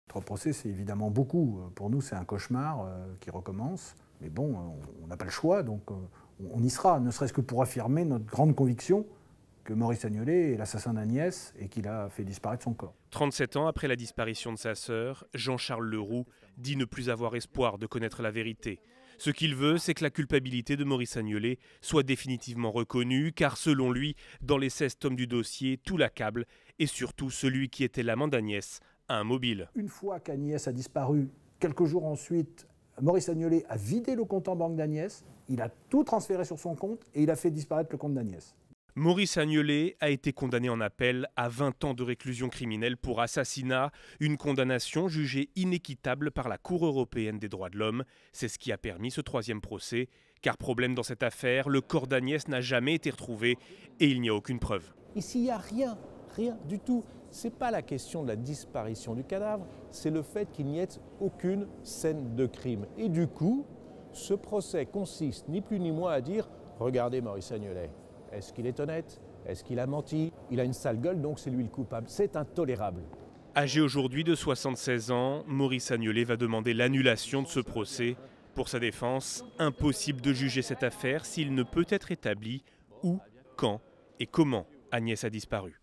3 procès, c'est évidemment beaucoup. Pour nous, c'est un cauchemar qui recommence. Mais bon, on n'a pas le choix, donc on y sera, ne serait-ce que pour affirmer notre grande conviction que Maurice Agnelet est l'assassin d'Agnès et qu'il a fait disparaître son corps. 37 ans après la disparition de sa sœur, Jean-Charles Leroux dit ne plus avoir espoir de connaître la vérité. Ce qu'il veut, c'est que la culpabilité de Maurice Agnelet soit définitivement reconnue, car selon lui, dans les 16 tomes du dossier, tout l'accable, et surtout celui qui était l'amant d'Agnès a un mobile. Une fois qu'Agnès a disparu, quelques jours ensuite, Maurice Agnelet a vidé le compte en banque d'Agnès, il a tout transféré sur son compte et il a fait disparaître le compte d'Agnès. Maurice Agnelet a été condamné en appel à 20 ans de réclusion criminelle pour assassinat, une condamnation jugée inéquitable par la Cour européenne des droits de l'homme. C'est ce qui a permis ce 3e procès, car problème dans cette affaire, le corps d'Agnès n'a jamais été retrouvé et il n'y a aucune preuve. Ici, il n'y a rien du tout. Ce n'est pas la question de la disparition du cadavre, c'est le fait qu'il n'y ait aucune scène de crime. Et du coup, ce procès consiste ni plus ni moins à dire « Regardez Maurice Agnelet, est-ce qu'il est honnête? Est-ce qu'il a menti? Il a une sale gueule, donc c'est lui le coupable. » C'est intolérable. Âgé aujourd'hui de 76 ans, Maurice Agnelet va demander l'annulation de ce procès. Pour sa défense, impossible de juger cette affaire s'il ne peut être établi où, quand et comment Agnès a disparu.